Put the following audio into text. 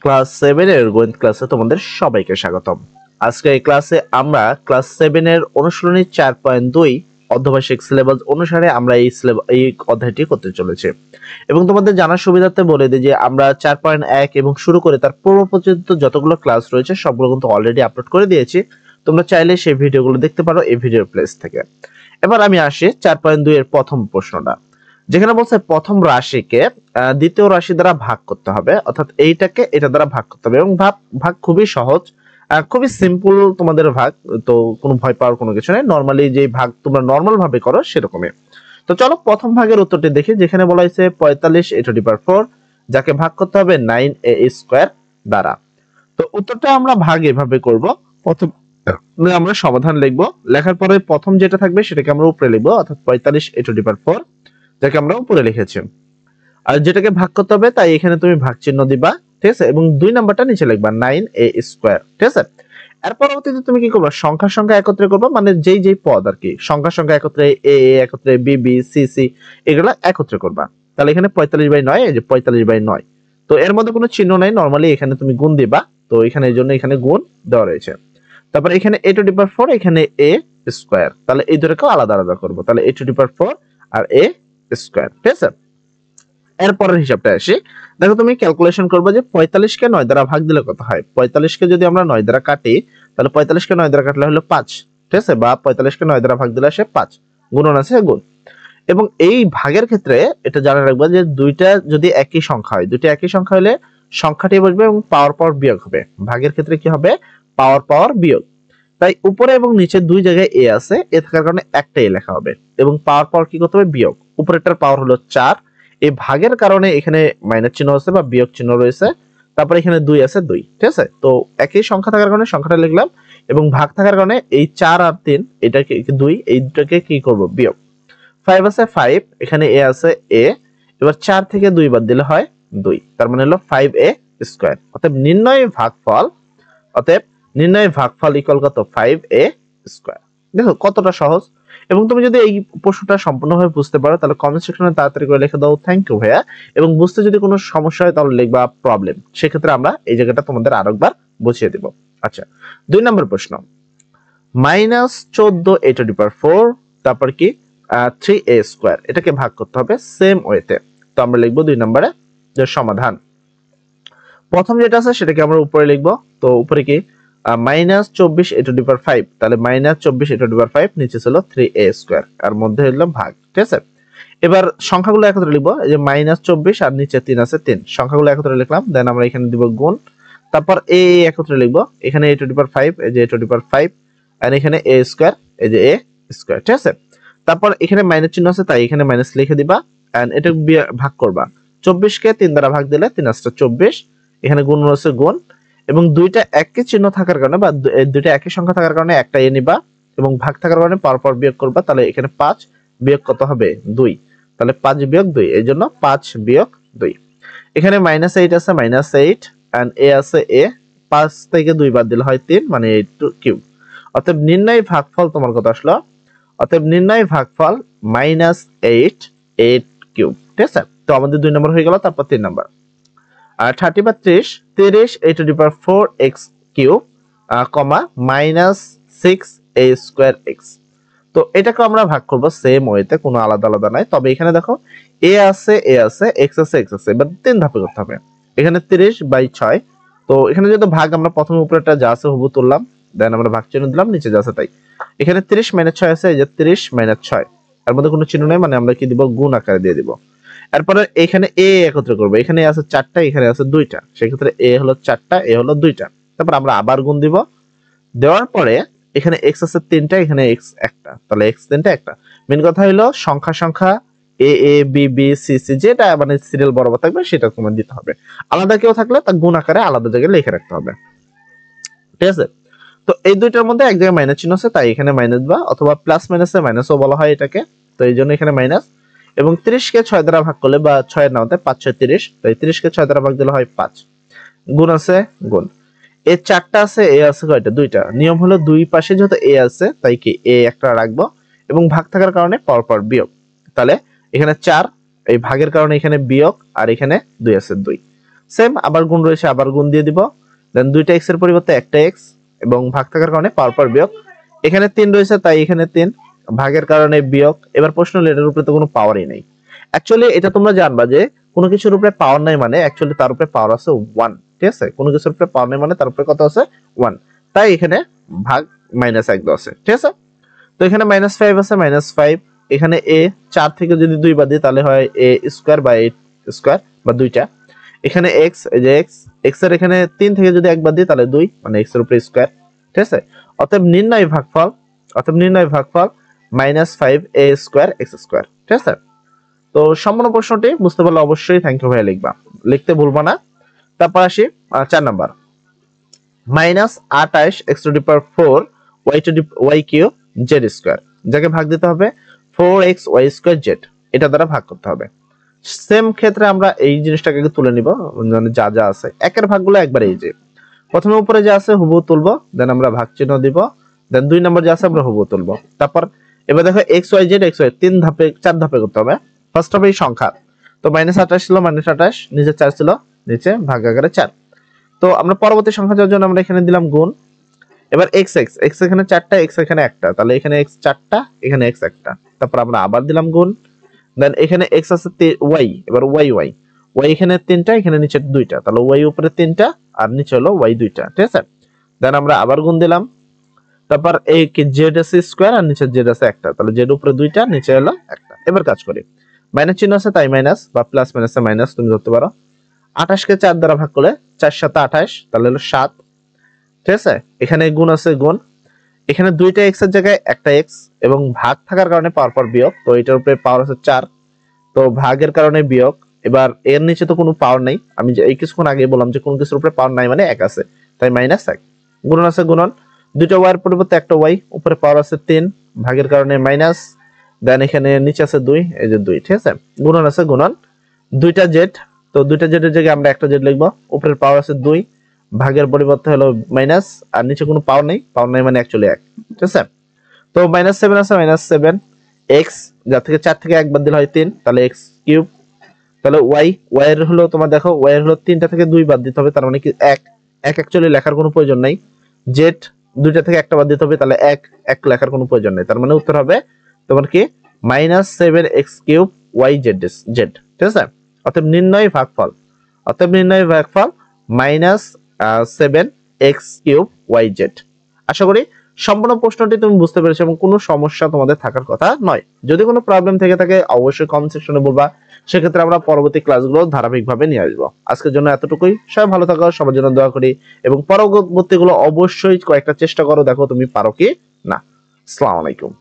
Class 7 এর গণিত ক্লাসে তোমাদের সবাইকে স্বাগতম। আজকে এই ক্লাসে আমরা ক্লাস 7 এর অনুশীলনী 4.2 অর্ধবার্ষিক সিলেবাস অনুসারে আমরা এই অধ্যায়টি করতে চলেছি। এবং তোমাদের জানার সুবিধার্থে বলে দিই যে আমরা 4.1 এবং শুরু করে তার পূর্ব পর্যন্ত যতগুলো ক্লাস রয়েছে সবগুলো কিন্তু অলরেডি আপলোড করে দিয়েছি। তোমরা চাইলে সেই ভিডিওগুলো দেখতে পারো এই ভিডিওর প্লেস থেকে। এবার আমি আসি 4.2 এর প্রথম প্রশ্নটা, যেখানে বলছে প্রথম রাশিকে দ্বিতীয় রাশি দ্বারা ভাগ করতে হবে, অর্থাৎ এইটাকে এটা দ্বারা ভাগ করতে হবে। এবং ভাগ খুবই সহজ, খুবই সিম্পল তোমাদের ভাগ, তো কোনো ভয় পাওয়ার কোনো কিছু নেই। নরমালি যে ভাগ তোমরা নরমাল ভাবে করো সেরকমই। তো চলো প্রথম ভাগের উত্তরটি দেখি, যেখানে বলা হয়েছে 45a⁴ যাকে ভাগ করতে হবে 9a² দ্বারা। তো উত্তরটা আমরা ভাগ এভাবে করব। প্রথম আমরা সমাধান লিখবো, লেখার পরে প্রথম যেটা থাকবে সেটাকে আমরা উপরে লিখবো, অর্থাৎ 45a⁴ যাকে আমরা উপরে লিখেছি। আর যেটাকে ভাগ করতে হবে তাই এখানে তুমি ভাগ চিহ্ন দিবা, ঠিক আছে। এবং 2 নাম্বারটা নিচে লিখবা 9a², ঠিক আছে। এর পরবর্তীতে তুমি কি করবা, সংখ্যা একত্রে করবা, মানে যেই পদ আর কি সংখ্যা একত্রে a একত্রে b b c c এগুলা একত্রে করবা। তাহলে এখানে 45/9, এই যে 45/9। তো এর মধ্যে কোনো চিহ্ন নাই, নরমালি এখানে তুমি গুণ দিবা, তো এখানে এর জন্য এখানে গুণ দেওয়া রয়েছে। তারপর এখানে a⁴, এখানে a², তাহলে এই দুটোকে আলাদা আলাদা করব। তাহলে a⁴ আর a², ঠিক আছে। এরপরের হিসাবটা আসি, দেখো তুমি ক্যালকুলেশন করবে যে 45কে 9 দ্বারা ভাগ দিলে কত হয়। 45কে যদি আমরা 9 দ্বারা কাটি, তাহলে 45কে 9 দ্বারা কাটলে হলো 5, ঠিক আছে। বা 45কে 9 দ্বারা ভাগ দিলে আসে 5, গুণন আছে গুণ। এবং এই ভাগের ক্ষেত্রে এটা জানা রাখবে যে দুইটা যদি একই সংখ্যা হয়, দুইটা একই সংখ্যা হলে সংখ্যাটি বসবে এবং পাওয়ার বিয়োগ হবে। ভাগের ক্ষেত্রে কি হবে, পাওয়ার বিয়োগ। তাই উপরে এবং নিচে দুই জায়গায় এ আছে, এ থাকার কারণে একটা এ লেখা হবে। এবং পাওয়ার কি করতে হবে, বিয়োগ। উপরেরটার পাওয়ার হলো 4, এই ভাগের কারণে এখানে মাইনাস চিহ্ন আছে বা বিয়োগ চিহ্ন রয়েছে। তারপরে এখানে 2 আছে, 2, ঠিক আছে। তো একই সংখ্যা থাকার কারণে সংখ্যাটা লিখলাম, এবং ভাগ থাকার কারণে এই 4 আর 3 এটাকে 2, এই দুটোকে কি করব, বিয়োগ। 5 আছে 5, এখানে এ আছে এ, এবার 4 থেকে 2 বাদ দিলে হয় 2, তার মানে হলো 5a²। অতএব নির্ণয় ভাগফল ইকুয়াল কত, 5a²। দেখো কতটা সহজ। এবং তুমি যদি এই প্রশ্নটা সম্পূর্ণভাবে বুঝতে পারো তাহলে কমেন্ট সেকশনে তাড়াতাড়ি করে লিখে দাও থ্যাংক ইউ ভাইয়া। এবং বুঝতে যদি কোনো সমস্যা হয় তাহলে লিখবা প্রবলেম, সেক্ষেত্রে আমরা এই জায়গাটা তোমাদের আরেকবার বুঝিয়ে দিব। আচ্ছা, 2 নম্বর প্রশ্ন, -14a⁴, তারপর কি 3a², এটাকে ভাগ করতে হবে সেম ওয়েতে। তো আমরা লিখবো 2 নম্বরে যে সমাধান। প্রথম যেটা আছে সেটাকে আমরা উপরে লিখবো, তো উপরে কি -24a⁵, তাহলে -24a⁵, নিচে ছিল 3a², আর মধ্যে হলো ভাগ, ঠিক আছে। এবার সংখ্যাগুলো একত্রে লিখবো, এই যে -24 আর নিচে 3 আছে, 3 সংখ্যাগুলো একত্রে লিখলাম। দেন আমরা এখানে দিব গুণ, তারপর a একত্রে লিখবো, এখানে a⁵, এই যে a⁵, আর এখানে a², এই যে a², ঠিক আছে। তারপর এখানে মাইনাস চিহ্ন আছে তাই এখানে মাইনাস লিখে দিবা, এন্ড এটা ভাগ করবা। 24কে 3 দ্বারা ভাগ দিলে 3 × 24, এখানে গুণ আছে গুণ। এবং দুইটা একই চিহ্ন থাকার কারণে বা দুইটা একই সংখ্যা থাকার কারণে একটা এ নিবা, এবং ভাগ থাকার কারণে পর বিয়োগ করবা। তাহলে এখানে 5 বিয়োগ কত হবে, 2, তাহলে 5 বিয়োগ 2, এই জন্য 5 বিয়োগ 2। এখানে -8 আছে, -8, এন্ড এ আছে এ, 5 থেকে 2 বাদ দিলে হয় 3, মানে 8³ অতএব নির্ণয় ভাগফল তোমার কত আসলো, অতএব নির্ণয় ভাগফল -8, 8³, ঠিক আছে। তো আমাদের 2 নম্বর হয়ে গেল। তারপর 3 নম্বর, আর 30 বা 30 a⁴x³ -6a²x। তো এটাকে আমরা ভাগ করব সেম ওয়েতে, কোনো আলাদা নাই। তবে এখানে দেখো এ আছে x আছে x আছে, এবার 3 ধাপে করতে হবে। এখানে 30/6, তো এখানে যদি ভাগ আমরা প্রথমে উপরেটা যা আছে হুবহু তুললাম, দেন আমরা ভাগ চিহ্ন দিলাম, নিচে যা আছে তাই। এখানে 30 - 6 আছে, এই যে 30 - 6, এর মধ্যে কোনো চিহ্ন নেই, মানে আমরা কি দিব, গুণ আকারে দিয়ে দিব। এরপরে এখানে এ একত্রে করবো, এখানে আছে 4টা, এখানে আছে 2টা, সেক্ষেত্রে এ হলো 4টা, এ হলো 2টা। তারপর আমরা আবার গুণ দিব, দেওয়ার পরে এখানে x আছে 3টা, এখানে x 1টা, তাহলে x 3টা 1টা। মেন কথা হলো সংখ্যা a a b b c c যেটা মানে সিরিয়াল বরাবর থাকবে সেটা তোমার দিতে হবে। আলাদা কেউ থাকলে তা গুণ আকারে আলাদা জায়গায় লিখে রাখতে হবে, ঠিক আছে। তো এই দুইটার মধ্যে এক জায়গায় মাইনাস চিহ্ন আছে তাই এখানে মাইনাস, বা অথবা প্লাস মাইনাসে মাইনাসও বলা হয় এটাকে, তো এই জন্য এখানে মাইনাস। এবং 30কে 6 দ্বারা ভাগ করলে, বা 6 এর নামতে 5 6 30, তাই 30কে 6 দ্বারা ভাগ দিলে হয় 5, গুণ আছে গুণ। এ 4টা আছে, এ আছে কয়টা, 2টা। নিয়ম হলো দুই পাশে যেহেতু এ আছে তাই কি এ একটা রাখবো, এবং ভাগ থাকার কারণে পর বিয়োগ। তাহলে এখানে 4, এই ভাগের কারণে এখানে বিয়োগ, আর এখানে 2 আছে 2। সেম আবার গুণ রয়েছে, আবার গুণ দিয়ে দিব। দেন দুইটা এক্স এর পরিবর্তে একটা এক্স এবং ভাগ থাকার কারণে পাওয়ার পর বিয়োগ। এখানে 3 রয়েছে তাই এখানে 3, ভাগের কারণে বিয়োগ। এবার প্রশ্ন হলো এটার উপরে তো কোনো পাওয়ারই নেই। অ্যাকচুয়ালি এটা তোমরা জানবা যে কোনো কিছুর উপরে পাওয়ার নাই মানে অ্যাকচুয়ালি তার উপরে পাওয়ার আছে 1, ঠিক আছে? কোনো কিছুর উপরে পাওয়ার নাই মানে তার উপরে কত আছে 1, তাই এখানে ভাগ -1 দেওয়া আছে, ঠিক আছে? তো এখানে -5 আছে, -5। এখানে a 4 থেকে যদি 2 বাদ দিই তাহলে হয় a স্কয়ার বা 8 স্কয়ার বা দুইটা। এখানে x, এই যে x এর এখানে 3 থেকে যদি 1 বাদ দিই তাহলে 2, মানে x এর উপরে স্কয়ার, ঠিক আছে? অতএব নির্ণয় ভাগফল -5a স্কয়ার x স্কয়ার, ঠিক আছে? তো সম্পূর্ণ প্রশ্নটি বুঝতে পারলে অবশ্যই থ্যাংক ইউ ভাইয়া লিখবা, লিখতে ভুলবা না। তারপর আসি 4 number, -28 x to the power 4 y cube z square, যাকে ভাগ দিতে হবে 4x y স্কয়ার z, এটা দ্বারা ভাগ করতে হবে। সেম ক্ষেত্রে আমরা এই জিনিসটাকে আগে তুলে নিব, মানে যা যা আছে একের ভাগগুলো একবার এই যে প্রথমে উপরে যা আছে হুবহু তুলবো, দেন আমরা ভাগ চিহ্ন দিব, দেন 2 নাম্বার যা আছে আমরা হুবহু তুলবো। তারপর এবার দেখো x y z 4 ধাপে করতে হবে। ফার্স্ট হবে এই সংখ্যা, তো -28 ছিল, -28 নিচে 4 ছিল, নিচে ভাগ আকারে 4। তো আমরা পরবর্তী সংখ্যা যাওয়ার জন্য আমরা এখানে দিলাম গুণ। এবার x এখানে 4টা, x এখানে একটা, তাহলে এখানে x 4টা, এখানে x একটা। তারপর আমরা আবার দিলাম গুণ, দেন এখানে x আছে y, এবার y এখানে 3টা, এখানে নিচে 2টা, তাহলে y উপরে 3টা আর নিচে হলো y 2টা, ঠিক আছে? দেন আমরা আবার গুণ দিলাম। তারপর এই কি z আছে স্কয়ার আর নিচে z আছে একটা, তাহলে z উপরে 2টা, নিচে হলো একটা। এবার কাজ করি, মাইনাস চিহ্ন আছে তাই মাইনাস, বা প্লাস মাইনাসে মাইনাস তুমি ধরতে পারো। 28 কে 4 দ্বারা ভাগ করলে 4 7 28, তাহলে হলো 7, ঠিক আছে? এখানে গুণ আছে গুণ, এখানে 2টা x এর জায়গায় একটা x এবং ভাগ থাকার কারণে পাওয়ার পর বিয়োগ, তো এটার উপরে পাওয়ার আছে 4, তো ভাগের কারণে বিয়োগ। এবার এর নিচে তো কোনো পাওয়ার নাই, আমি যে এই কিছুক্ষণ আগে বললাম যে কোনো কিছুর উপরে পাওয়ার নাই মানে 1 আছে, তাই -1। গুণন আছে গুণন, দুটো y এর পরিবর্তে একটা y, উপরে পাওয়ার আছে 3, ভাগের কারণে মাইনাস, দেন এখানে নিচে আছে 2, এই যে 2, ঠিক আছে? গুণন আছে গুণন, 2টা z, তো 2টা z এর জায়গায় আমরা একটা z লিখবো, উপরের পাওয়ার আছে 2, ভাগের পরিবর্তে হলো মাইনাস, আর নিচে কোনো পাওয়ার নাই মানে অ্যাকচুয়ালি 1, ঠিক আছে? তো -7 আছে, -7 x, যা থেকে 4 থেকে 1 বাদ দিলে হয় 3, তাহলে x কিউব। তাহলে y এর হলো তোমার দেখো y এর হলো 3টা থেকে 2 বাদ দিতে হবে, তার মানে কি 1 অ্যাকচুয়ালি লেখার কোনো প্রয়োজন নাই। z 2টা থেকে একটা বাদ দিতে হবে, তাহলে 1 লেখার কোনো প্রয়োজন নেই, তার মানে উত্তর হবে তোমার কি -7x কিউব yz, ঠিক আছে? অতএব নির্ণয় ভাগফল -7x কিউব yz। আশা করি সম্পূর্ণ প্রশ্নটি তুমি বুঝতে পেরেছো এবং কোনো সমস্যা তোমাদের থাকার কথা নয়। যদি কোনো প্রবলেম থেকে থাকে অবশ্যই কমেন্ট সেকশনে বলবা, সেক্ষেত্রে আমরা পরবর্তী ক্লাসগুলো ধারাবাহিকভাবে নিয়ে আসবো। আজকের জন্য এতটুকুই, সবাই ভালো থাকো, সবার জন্য দোয়া করি এবং পরবর্তীগুলো অবশ্যই কয়েকটা চেষ্টা করো, দেখো তুমি পারো কি না। আসসালামু আলাইকুম।